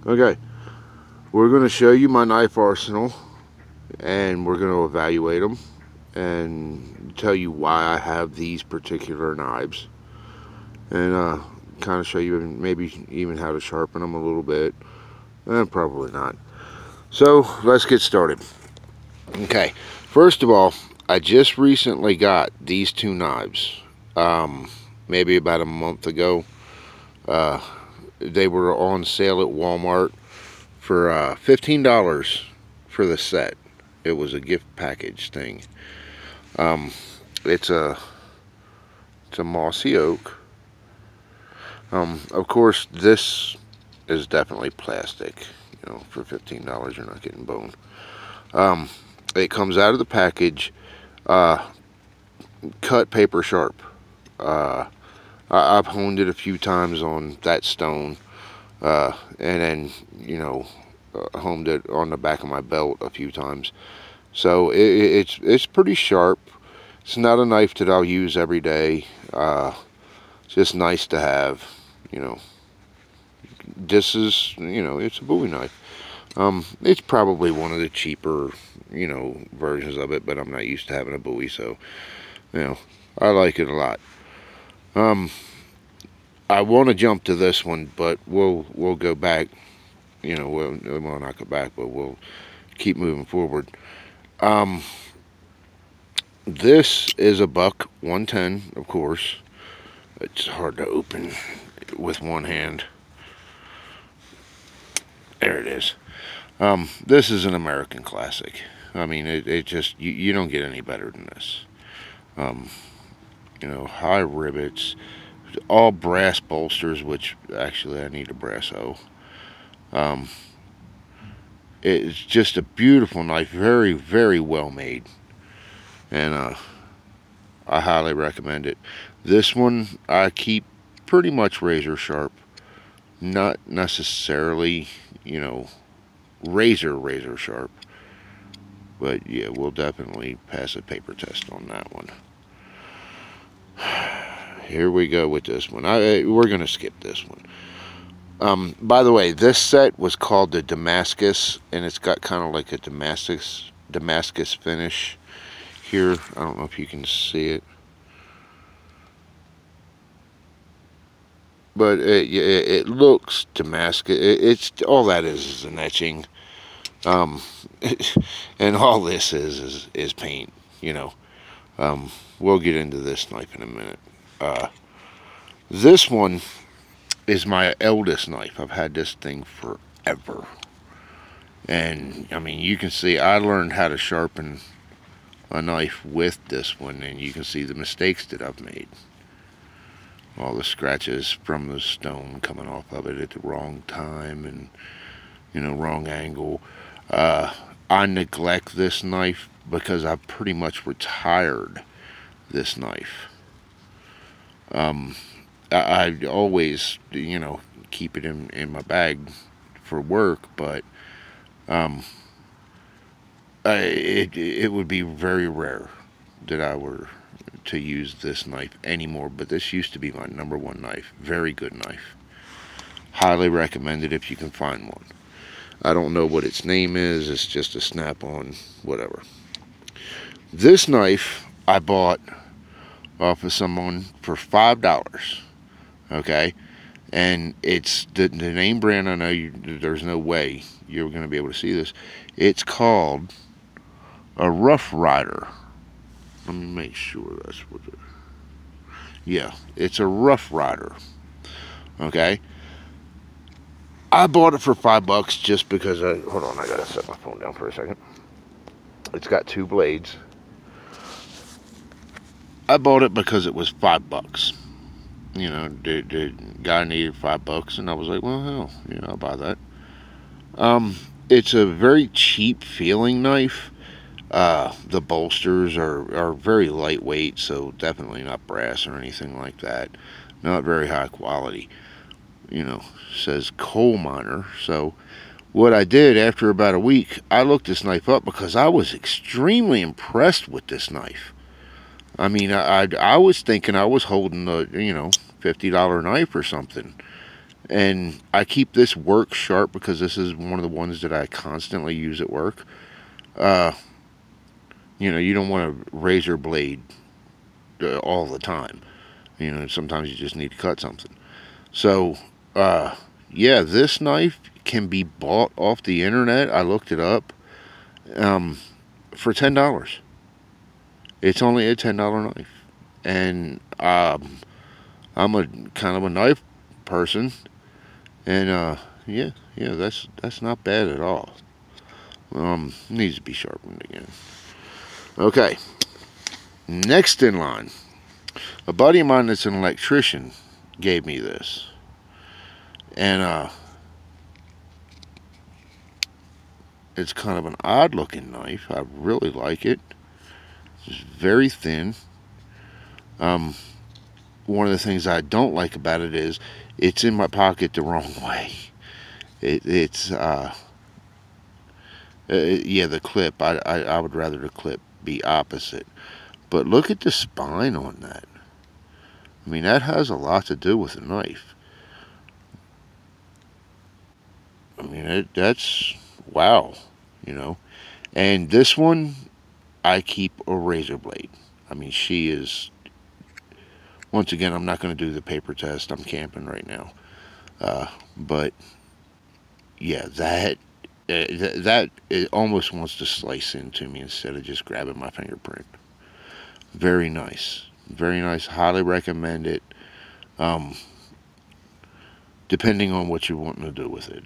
Okay, we're going to show you my knife arsenal, and we're going to evaluate them and tell you why I have these particular knives, and kind of show you maybe even how to sharpen them a little bit. Probably not. So let's get started. Okay, first of all, I just recently got these two knives, maybe about a month ago. They were on sale at Walmart for $15 for the set. It was a gift package thing. It's a mossy oak. Of course, this is definitely plastic. You know, for $15, you're not getting bone. It comes out of the package cut paper sharp. I've honed it a few times on that stone, and then, you know, honed it on the back of my belt a few times. So it's pretty sharp. It's not a knife that I'll use every day. It's just nice to have, you know. This is, you know, it's a Bowie knife. It's probably one of the cheaper, you know, versions of it, but I'm not used to having a Bowie, so, you know, I like it a lot. I want to jump to this one, but we'll go back. You know, we'll not go back, but we'll keep moving forward. This is a buck 110, of course. It's hard to open with one hand. There it is. This is an American classic. I mean, it just, you don't get any better than this. You know, high rivets, all brass bolsters, which actually I need a brass O. It's just a beautiful knife, very, very well made, and I highly recommend it. This one I keep pretty much razor sharp, not necessarily, you know, razor sharp, but yeah, we'll definitely pass a paper test on that one. Here we go with this one. We're gonna skip this one. By the way, this set was called the Damascus, and it's got kind of like a Damascus finish here. I don't know if you can see it, but it looks Damascus. It's all that is an etching, and all this is paint. You know, we'll get into this knife in a minute. This one is my eldest knife. I've had this thing forever, and I mean, you can see I learned how to sharpen a knife with this one, and you can see the mistakes that I've made. All the scratches from the stone coming off of it at the wrong time, and, you know, wrong angle. I neglect this knife because I've pretty much retired this knife. I always, you know, keep it in my bag for work, but it would be very rare that I were to use this knife anymore. But this used to be my #1 knife. Very good knife. Highly recommended if you can find one. I don't know what its name is. It's just a Snap-on, whatever. This knife I bought off of someone for $5. Okay, and it's the name brand. I know there's no way you're going to be able to see this. It's called a Rough Rider. Let me make sure that's what it is. Yeah, it's a Rough Rider. Okay, I bought it for $5 just because hold on, I gotta set my phone down for a second. It's got two blades. I bought it because it was $5. You know, the guy needed $5, and I was like, well, hell, you know, I'll buy that. It's a very cheap feeling knife. The bolsters are very lightweight, so definitely not brass or anything like that. Not very high quality. You know, says coal miner. So what I did after about a week, I looked this knife up because I was extremely impressed with this knife. I mean, I was thinking I was holding a, you know, $50 knife or something, And I keep this work sharp because this is one of the ones that I constantly use at work. Uh, you don't want a razor blade all the time. Sometimes you just need to cut something. So, uh, yeah, this knife can be bought off the internet. I looked it up um, for $10. It's only a $10 knife, and I'm a kind of a knife person, and yeah, yeah, that's not bad at all. Needs to be sharpened again. Okay, next in line, a buddy of mine that's an electrician gave me this, and it's kind of an odd looking knife. I really like it. It's very thin. Um, One of the things I don't like about it is it's in my pocket the wrong way. It's yeah, the clip. I would rather the clip be opposite. But look at the spine on that. I mean, that has a lot to do with the knife. I mean, that's wow, you know. And this one, I keep a razor blade. I mean, she is. Once again, I'm not going to do the paper test. I'm camping right now. But yeah, that it almost wants to slice into me instead of just grabbing my fingerprint. Very nice, very nice. Highly recommend it. Um, Depending on what you're wanting to do with it,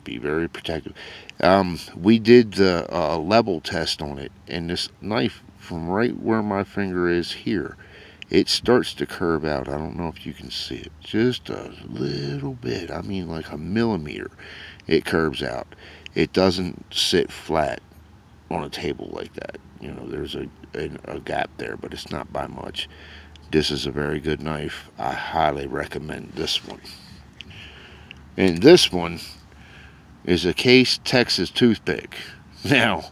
be very protective. We did the level test on it, and this knife, from right where my finger is here, it starts to curve out. I don't know if you can see it, just a little bit. I mean, like a millimeter. It curves out. It doesn't sit flat on a table like that. There's a gap there, but it's not by much. This is a very good knife. I highly recommend this one. And this one is a Case Texas toothpick. Now,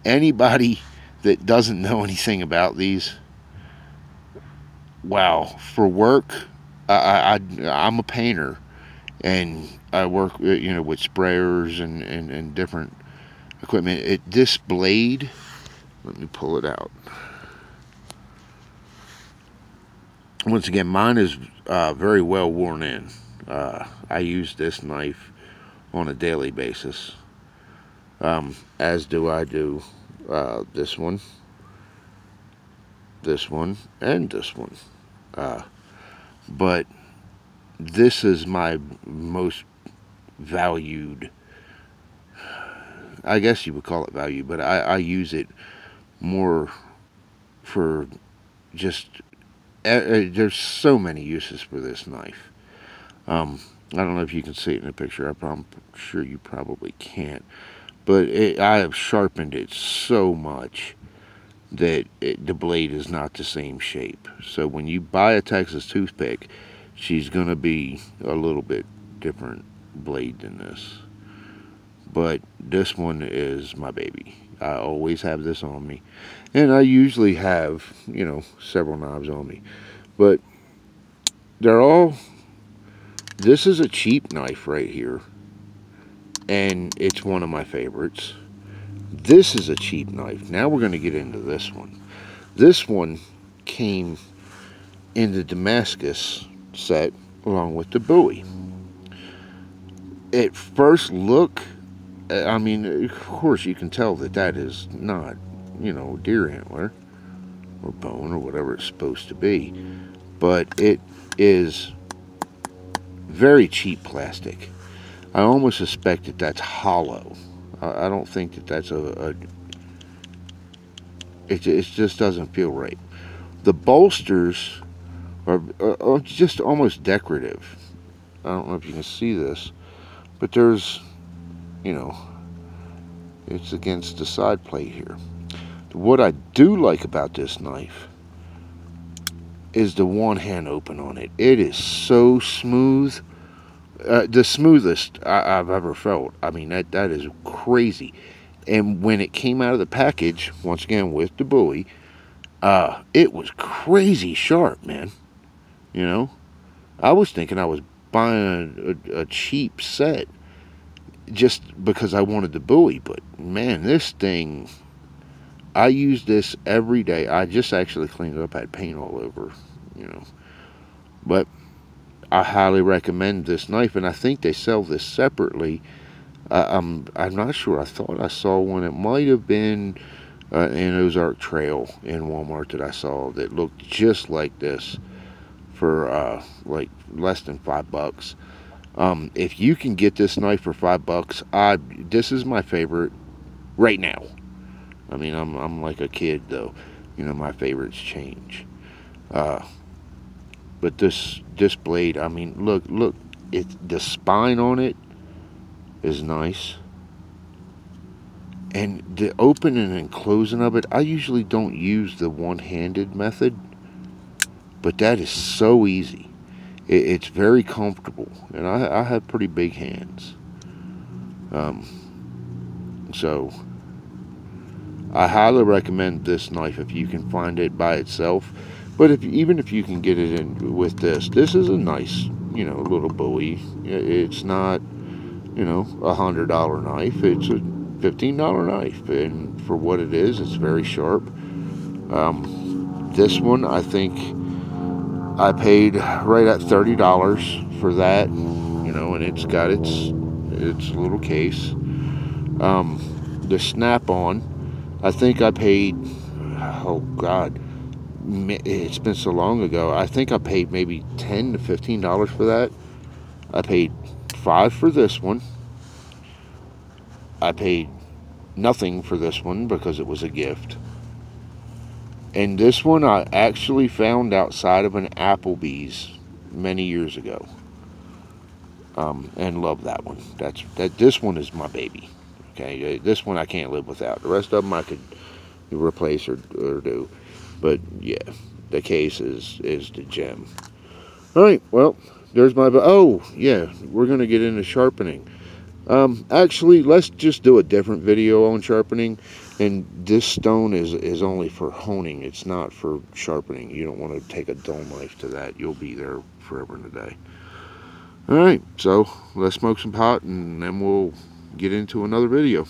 anybody that doesn't know anything about these, wow, for work, I'm a painter, and I work, with sprayers and different equipment. This blade, let me pull it out. Once again, mine is very well worn in. I use this knife on a daily basis, as do I do this one, and this one. But this is my most valued, I guess you would call it value, but I use it more for just, there's so many uses for this knife. I don't know if you can see it in the picture. I'm sure you probably can't. But I have sharpened it so much that the blade is not the same shape. So when you buy a Texas toothpick, she's going to be a little bit different blade than this. But this one is my baby. I always have this on me. And I usually have, several knives on me. But they're all, this is a cheap knife right here. And it's one of my favorites. This is a cheap knife. Now we're going to get into this one. This one came in the Damascus set along with the Bowie. At first look, I mean, of course you can tell that is not, deer antler or bone or whatever it's supposed to be. But it is very cheap plastic. I almost suspect that that's hollow. I don't think that that's it just doesn't feel right. The bolsters are just almost decorative. I don't know if you can see this, but there's, it's against the side plate here. What I do like about this knife is the one hand open on it. It is so smooth. The smoothest I've ever felt. I mean, that is crazy. And when it came out of the package, once again with the Bowie, it was crazy sharp, man. You know, I was thinking I was buying a cheap set just because I wanted the Bowie, but man, this thing, I use this every day. I just actually cleaned it up. I had paint all over, you know. But I highly recommend this knife, and I think they sell this separately. I'm not sure. I thought I saw one. It might have been an Ozark Trail in Walmart that I saw that looked just like this for like less than $5. If you can get this knife for $5, this is my favorite right now. I mean, I'm like a kid though, you know, my favorites change. Uh, but this blade, I mean, look, the spine on it is nice, and the opening and closing of it. I usually don't use the one-handed method, but that is so easy. It's very comfortable, and I have pretty big hands. So I highly recommend this knife if you can find it by itself. But even if you can get it in with this is a nice, you know, little Bowie. It's not, you know, $100 knife. It's a $15 knife, and for what it is, it's very sharp. This one, I think I paid right at $30 for that, you know, and it's got its little case. The snap-on, I think I paid, oh God, it's been so long ago. I think I paid maybe $10 to $15 for that. I paid $5 for this one. I paid nothing for this one because it was a gift. And this one I actually found outside of an Applebee's many years ago, and love that one. This one is my baby. Okay, this one I can't live without. The rest of them I could replace or do, but yeah, the case is the gem. All right, well, there's my. Oh yeah, we're gonna get into sharpening. Actually, let's just do a different video on sharpening. And this stone is only for honing. It's not for sharpening. You don't want to take a dull knife to that. You'll be there forever and a day. All right, so let's smoke some pot, and then we'll get into another video.